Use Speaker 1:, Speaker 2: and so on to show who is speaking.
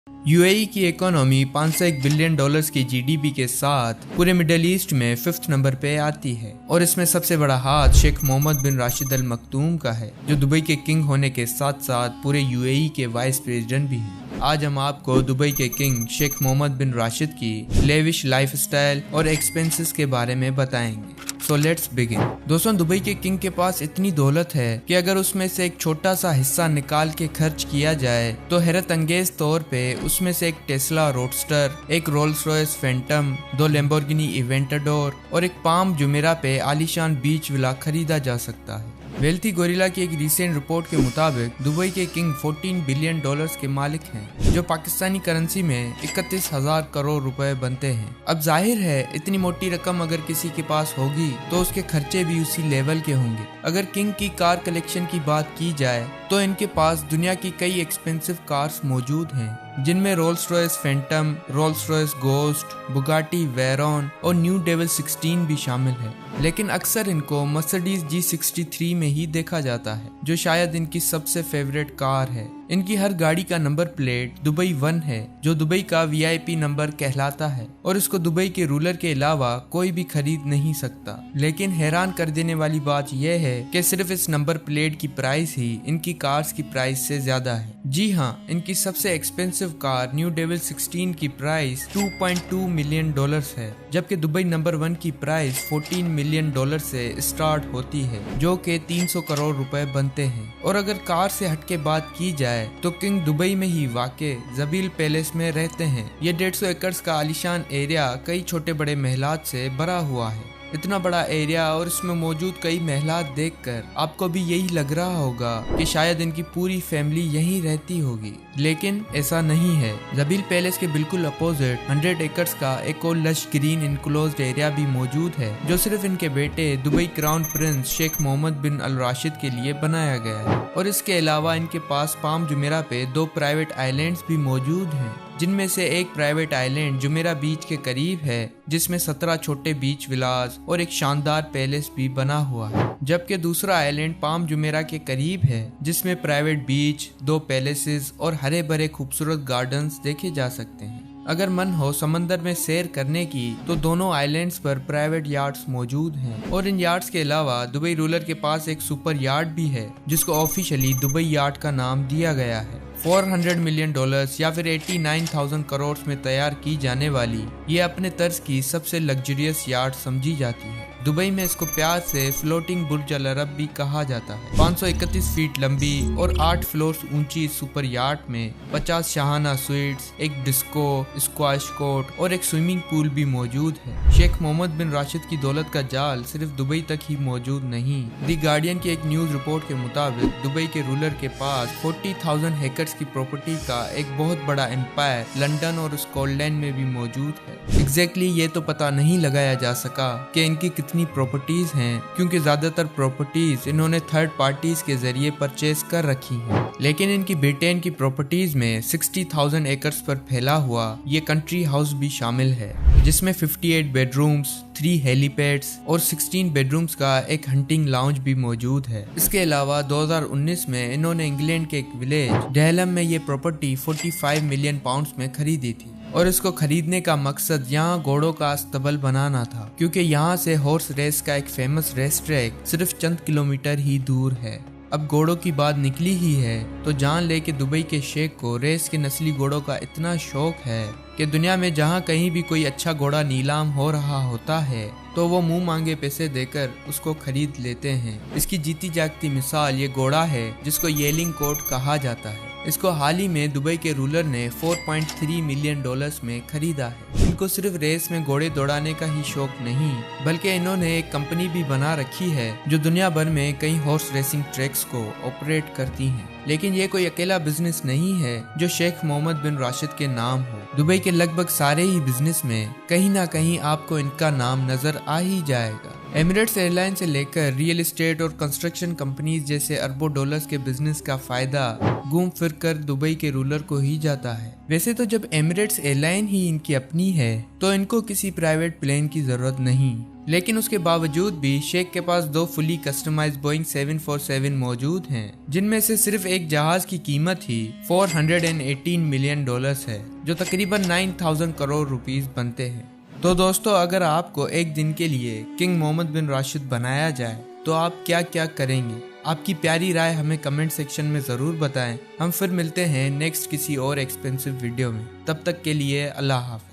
Speaker 1: UAE की economy $501 billion की GDP के साथ पूरे मिडिल ईस्ट में 5th नंबर पे आती है और इसमें सबसे बड़ा हाथ शेख मोहम्मद बिन राशिद अल मखदूम का है, जो दुबई के किंग होने के साथ साथ पूरे यूएई के वाइस प्रेसिडेंट भी हैं। आज हम आपको दुबई के किंग शेख मोहम्मद बिन राशिद की लेविश लाइफस्टाइल और एक्सपेंसेस के बारे में बताएंगे। So let's begin. दोस्तों, दुबई के किंग के पास इतनी दौलत है कि अगर उसमें से एक छोटा सा हिस्सा निकाल के खर्च किया जाए तो हैरत अंगेज तौर पे उसमें से एक टेस्ला रोडस्टर, एक रोल्स रॉयस फैंटम, 2 लैम्बोर्गिनी इवेंटाडोर और एक पाम जुमेरा पे आलीशान बीच विला खरीदा जा सकता है। वेल्थी गोरिल्ला की एक रिसेंट रिपोर्ट के मुताबिक दुबई के किंग $14 बिलियन के मालिक हैं, जो पाकिस्तानी करेंसी में 31,000 करोड़ रुपए बनते हैं। अब जाहिर है, इतनी मोटी रकम अगर किसी के पास होगी तो उसके खर्चे भी उसी लेवल के होंगे। अगर किंग की कार कलेक्शन की बात की जाए तो इनके पास दुनिया की कई एक्सपेंसिव कार्स मौजूद हैं, जिनमें Rolls Royce Phantom, Rolls Royce ghost, Bugatti Veyron और न्यू डेविल 16 भी शामिल है। लेकिन अक्सर इनको मर्सिडीज G63 में ही देखा जाता है, जो शायद इनकी सबसे फेवरेट कार है। इनकी हर गाड़ी का नंबर प्लेट दुबई 1 है, जो दुबई का VIP नंबर कहलाता है और इसको दुबई के रूलर के अलावा कोई भी खरीद नहीं सकता। लेकिन हैरान कर देने वाली बात यह है कि सिर्फ इस नंबर प्लेट की प्राइस ही इनकी कार्स की प्राइस से ज्यादा है। जी हाँ, इनकी सबसे एक्सपेंसिव कार न्यू डेविल 16 की प्राइस $2.2 मिलियन है, जबकि दुबई नंबर 1 की प्राइस $14 मिलियन से स्टार्ट होती है, जो कि 300 करोड़ रुपए बनते हैं। और अगर कार से हटके बात की जाए तो किंग दुबई में ही वाक़े जबील पैलेस में रहते हैं। ये 150 एकड़ का आलीशान एरिया कई छोटे बड़े महलात से भरा हुआ है। इतना बड़ा एरिया और इसमें मौजूद कई महलात देखकर आपको भी यही लग रहा होगा कि शायद इनकी पूरी फैमिली यहीं रहती होगी, लेकिन ऐसा नहीं है। जबील पैलेस के बिल्कुल अपोजिट 100 एकड़ का एक और लश ग्रीन इनक्लोज्ड एरिया भी मौजूद है, जो सिर्फ इनके बेटे Dubai crown prince Sheikh Mohammed bin Al Rashid के लिए बनाया गया है। और इसके अलावा इनके पास पाम जुमेरा पे 2 प्राइवेट आइलैंड्स भी मौजूद हैं, जिनमें से एक प्राइवेट आइलैंड जुमेरा बीच के करीब है, जिसमें 17 छोटे बीच विलास और एक शानदार पैलेस भी बना हुआ है, जबकि दूसरा आइलैंड पाम जुमेरा के करीब है, जिसमें प्राइवेट बीच, 2 पैलेसेस और हरे भरे खूबसूरत गार्डन्स देखे जा सकते हैं। अगर मन हो समंदर में सैर करने की तो दोनों आइलैंड्स पर प्राइवेट यार्ड्स मौजूद हैं। और इन यार्ड्स के अलावा दुबई रूलर के पास एक सुपर यार्ड भी है, जिसको ऑफिशियली दुबई यार्ड का नाम दिया गया है। $400 मिलियन या फिर 89,000 करोड़ में तैयार की जाने वाली ये अपने तर्ज की सबसे लग्जरियस यार्ड समझी जाती है। दुबई में इसको प्यार से फ्लोटिंग बुर्ज अल अरब भी कहा जाता है। 531 फीट लंबी और 8 फ्लोर्स ऊंची सुपर यार्ड में 50 शाहाना स्वीट्स, एक डिस्को, स्क्वाश कोर्ट और एक स्विमिंग पूल भी मौजूद है। शेख मोहम्मद बिन राशिद की दौलत का जाल सिर्फ दुबई तक ही मौजूद नहीं। दी गार्डियन की एक न्यूज रिपोर्ट के मुताबिक दुबई के रूलर के पास 40,000 एकड़ की प्रॉपर्टी का एक बहुत बड़ा एम्पायर लंदन और स्कॉटलैंड में भी मौजूद है। एग्जैक्टली ये तो पता नहीं लगाया जा सका कि इनकी कितनी प्रॉपर्टीज हैं, क्योंकि ज्यादातर प्रॉपर्टीज इन्होंने थर्ड पार्टीज के जरिए परचेज कर रखी हैं। लेकिन इनकी ब्रिटेन की प्रॉपर्टीज में 60,000 एकड़ पर फैला हुआ ये कंट्री हाउस भी शामिल है, जिसमें 58 बेडरूम्स, 3 हेलीपैड्स और 16 बेडरूम्स का एक हंटिंग लाउंज भी मौजूद है। इसके अलावा 2019 में इन्होंने इंग्लैंड के एक विलेज डेहलम में ये प्रॉपर्टी 45 मिलियन पाउंड्स में खरीदी थी। और इसको खरीदने का मकसद यहाँ घोड़ों का अस्तबल बनाना था, क्योंकि यहाँ से हॉर्स रेस का एक फेमस रेस ट्रैक सिर्फ चंद किलोमीटर ही दूर है। अब घोड़ों की बात निकली ही है तो जान ले कि दुबई के शेख को रेस के नस्ली घोड़ों का इतना शौक है कि दुनिया में जहाँ कहीं भी कोई अच्छा घोड़ा नीलाम हो रहा होता है तो वो मुंह मांगे पैसे देकर उसको खरीद लेते हैं। इसकी जीती जागती मिसाल ये घोड़ा है, जिसको येलिंग कोट कहा जाता है। इसको हाल ही में दुबई के रूलर ने $4.3 मिलियन में खरीदा है। इनको सिर्फ रेस में घोड़े दौड़ाने का ही शौक नहीं, बल्कि इन्होंने एक कंपनी भी बना रखी है जो दुनिया भर में कई हॉर्स रेसिंग ट्रैक्स को ऑपरेट करती हैं। लेकिन ये कोई अकेला बिजनेस नहीं है जो शेख मोहम्मद बिन राशिद के नाम हो। दुबई के लगभग सारे ही बिजनेस में कहीं ना कहीं आपको इनका नाम नजर आ ही जाएगा। एमिरेट्स एयरलाइन से लेकर रियल एस्टेट और कंस्ट्रक्शन कंपनीज जैसे अरबों डॉलर्स के बिजनेस का फायदा घूम फिर कर दुबई के रूलर को ही जाता है। वैसे तो जब एमिरेट्स एयरलाइन ही इनकी अपनी है तो इनको किसी प्राइवेट प्लेन की जरूरत नहीं। लेकिन उसके बावजूद भी शेख के पास 2 फुली कस्टमाइज्ड बोइंग 747 मौजूद हैं, जिनमें से सिर्फ एक जहाज की कीमत ही $418 मिलियन है, जो तकरीबन 9,000 करोड़ रुपीस बनते हैं। तो दोस्तों, अगर आपको एक दिन के लिए किंग मोहम्मद बिन राशिद बनाया जाए तो आप क्या क्या करेंगे? आपकी प्यारी राय हमें कमेंट सेक्शन में ज़रूर बताएं। हम फिर मिलते हैं नेक्स्ट किसी और एक्सपेंसिव वीडियो में। तब तक के लिए अल्लाह हाफ़िज़।